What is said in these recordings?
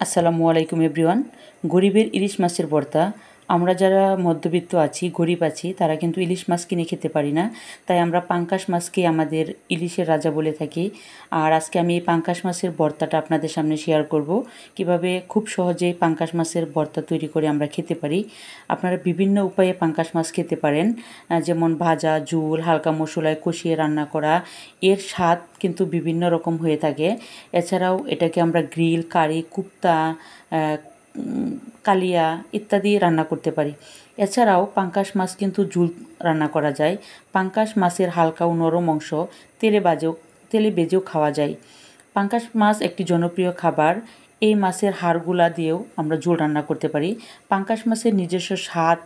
আসসালামু আলাইকুম এভরিওয়ান। গরিবের ইলিশ মাছের ভর্তা। আমরা যারা মধ্যবিত্ত আছি, গরিব আছি, তারা কিন্তু ইলিশ মাছ কিনে খেতে পারি না। তাই আমরা পাঙ্গাস মাছকে আমাদের ইলিশের রাজা বলে থাকি। আর আজকে আমি এই পাঙ্গাস মাছের ভর্তাটা আপনাদের সামনে শেয়ার করব, কিভাবে খুব সহজেই পাঙ্গাস মাছের ভর্তা তৈরি করে আমরা খেতে পারি। আপনারা বিভিন্ন উপায়ে পাঙ্গাস মাছ খেতে পারেন, যেমন ভাজা, ঝোল, হালকা মশলায় কষিয়ে রান্না করা। এর স্বাদ কিন্তু বিভিন্ন রকম হয়ে থাকে। এছাড়াও এটাকে আমরা গ্রিল, কারি, কুপ্তা, কালিয়া ইত্যাদি রান্না করতে পারি। এছাড়াও পাঙ্গাস মাছ কিন্তু ঝোল রান্না করা যায়। পাঙ্গাস মাছের হালকা ও নরম অংশ তেলে ভেজেও খাওয়া যায়। পাঙ্গাস মাছ একটি জনপ্রিয় খাবার। এই মাছের হাড়গুলা দিয়েও আমরা ঝোল রান্না করতে পারি। পাঙ্গাস মাছের নিজস্ব স্বাদ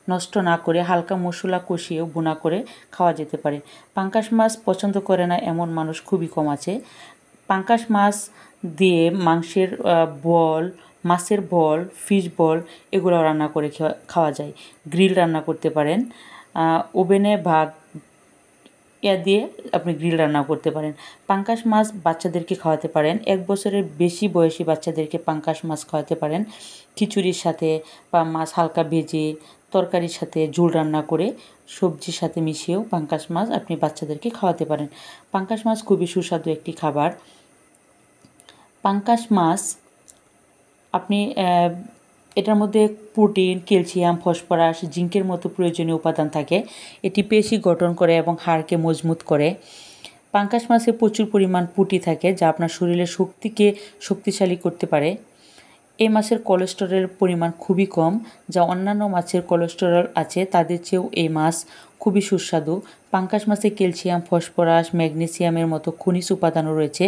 নষ্ট না করে হালকা মশলা কষিয়েও ভুনা করে খাওয়া যেতে পারে। পাঙ্গাস মাছ পছন্দ করে না এমন মানুষ খুবই কম আছে। পাঙ্গাস মাছ দিয়ে মাংসের বল, মাছের বল, ফিশ বল এগুলো রান্না করে খাওয়া যায়। গ্রিল রান্না করতে পারেন, ওভেনে বা দিয়ে আপনি গ্রিল রান্না করতে পারেন। পাঙ্গাস মাছ বাচ্চাদেরকে খাওয়াতে পারেন। 1 বছরের বেশি বয়সী বাচ্চাদেরকে পাঙ্গাস মাছ খাওয়াতে পারেন। খিচুড়ির সাথে বা মাছ হালকা ভেজে তরকারির সাথে ঝোল রান্না করে সবজির সাথে মিশিয়েও পাঙ্গাস মাছ আপনি বাচ্চাদেরকে খাওয়াতে পারেন। পাঙ্গাস মাছ খুবই সুস্বাদু একটি খাবার। পাঙ্গাস মাছ আপনি এটার মধ্যে প্রোটিন, ক্যালসিয়াম, ফসফরাস, জিঙ্কের মতো প্রয়োজনীয় উপাদান থাকে। এটি পেশি গঠন করে এবং হাড়কে মজবুত করে। পাঙ্গাস মাছে প্রচুর পরিমাণ পুঁটি থাকে, যা আপনার শরীরের শক্তিকে শক্তিশালী করতে পারে। এই মাছের কোলেস্টেরলের পরিমাণ খুবই কম, যা অন্যান্য মাছের কোলেস্টেরল আছে তাদের চেয়েও এই মাছ খুবই সুস্বাদু। পাঙ্গাস মাছে ক্যালসিয়াম, ফসফরাস, ম্যাগনেসিয়ামের মতো খনিজ উপাদানও রয়েছে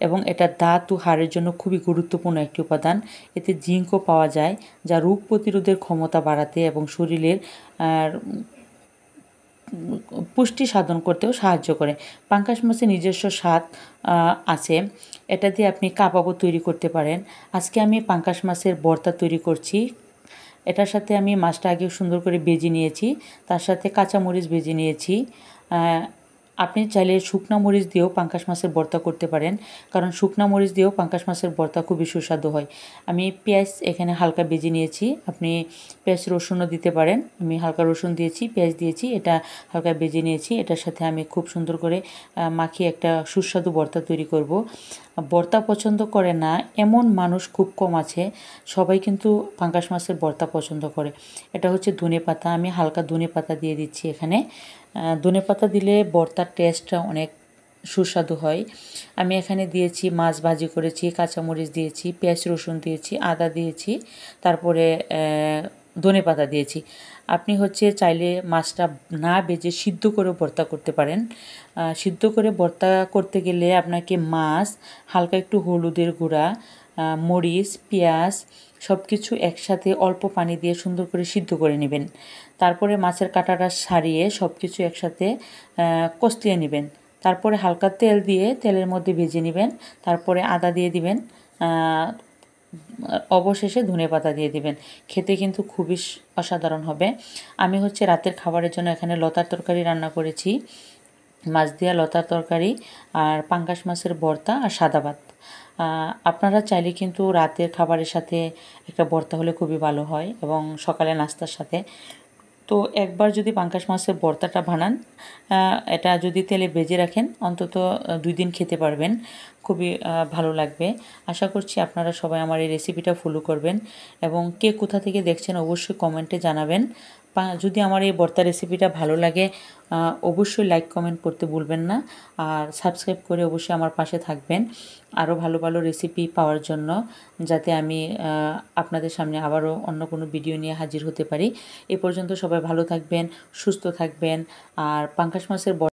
এবং এটা দাঁত ও হাড়ের জন্য খুবই গুরুত্বপূর্ণ একটি উপাদান। এতে জিঙ্কও পাওয়া যায়, যা রোগ প্রতিরোধের ক্ষমতা বাড়াতে এবং শরীরের পুষ্টি সাধন করতেও সাহায্য করে। পাঙ্গাস মাছের নিজস্ব স্বাদ আছে। এটা দিয়ে আপনি কাবাবও তৈরি করতে পারেন। আজকে আমি পাঙ্গাস মাছের ভর্তা তৈরি করছি। এটার সাথে আমি মাছটা আগে সুন্দর করে ভেজে নিয়েছি, তার সাথে কাঁচামরিচ ভেজে নিয়েছি। আপনি চাইলে শুকনা মরিচ দিয়েও পাঙ্গাস মাছের ভর্তা করতে পারেন, কারণ শুকনা মরিচ দিয়েও পাঙ্গাস মাছের ভর্তা খুবই সুস্বাদু হয়। আমি পেঁয়াজ এখানে হালকা ভেজে নিয়েছি। আপনি পেঁয়াজ রসুনও দিতে পারেন। আমি হালকা রসুন দিয়েছি, পেঁয়াজ দিয়েছি, এটা হালকা ভেজে নিয়েছি। এটার সাথে আমি খুব সুন্দর করে মাখিয়ে একটা সুস্বাদু ভর্তা তৈরি করব। ভর্তা পছন্দ করে না এমন মানুষ খুব কম আছে। সবাই কিন্তু পাঙ্গাস মাছের ভর্তা পছন্দ করে। এটা হচ্ছে ধনেপাতা। আমি হালকা ধনেপাতা দিয়ে দিচ্ছি এখানে। ধনেপাতা দিলে ভর্তার টেস্টটা অনেক সুস্বাদু হয়। আমি এখানে দিয়েছি, মাছ ভাজি করেছি, কাঁচামরিচ দিয়েছি, পেঁয়াজ রসুন দিয়েছি, আদা দিয়েছি, তারপরে ধনেপাতা দিয়েছি। আপনি চাইলে মাছটা না ভেজে সিদ্ধ করে ভর্তা করতে পারেন। সিদ্ধ করে ভর্তা করতে গেলে আপনাকে মাছ, হালকা একটু হলুদের গুঁড়া, মরিচ, পেঁয়াজ সব কিছু একসাথে অল্প পানি দিয়ে সুন্দর করে সিদ্ধ করে নেবেন। তারপরে মাছের কাঁটাটা ছাড়িয়ে সব কিছু একসাথে কষলিয়ে নেবেন। তারপরে হালকা তেল দিয়ে তেলের মধ্যে ভেজে নেবেন। তারপরে আদা দিয়ে দিবেন, অবশেষে ধনেপাতা দিয়ে দিবেন। খেতে কিন্তু খুবই অসাধারণ হবে। আমি রাতের খাবারের জন্য এখানে লতার তরকারি রান্না করেছি, মাছ দিয়া লতার তরকারি, আর পাঙ্গাস মাছের ভর্তা আর সাদা ভাত। আপনারা চাইলে কিন্তু রাতের খাবারের সাথে একটা ভর্তা হলে খুবই ভালো হয় এবং সকালে নাস্তার সাথে। তো একবার যদি পাঙ্গাস মাছের ভর্তাটা বানান, এটা যদি তেলে ভেজে রাখেন অন্তত 2 দিন খেতে পারবেন। খুবই ভালো লাগবে। আশা করছি আপনারা সবাই আমার এই রেসিপিটা ফলো করবেন এবং কে কোথা থেকে দেখছেন অবশ্যই কমেন্টে জানাবেন। যদি আমার এই ভর্তা রেসিপিটা ভালো লাগে অবশ্যই লাইক কমেন্ট করতে ভুলবেন না, আর সাবস্ক্রাইব করে অবশ্যই আমার পাশে থাকবেন আরও ভালো ভালো রেসিপি পাওয়ার জন্য, যাতে আমি আপনাদের সামনে আবারও অন্য কোনো ভিডিও নিয়ে হাজির হতে পারি। এ পর্যন্ত সবাই ভালো থাকবেন, সুস্থ থাকবেন। আর পাঙ্গাস মাছের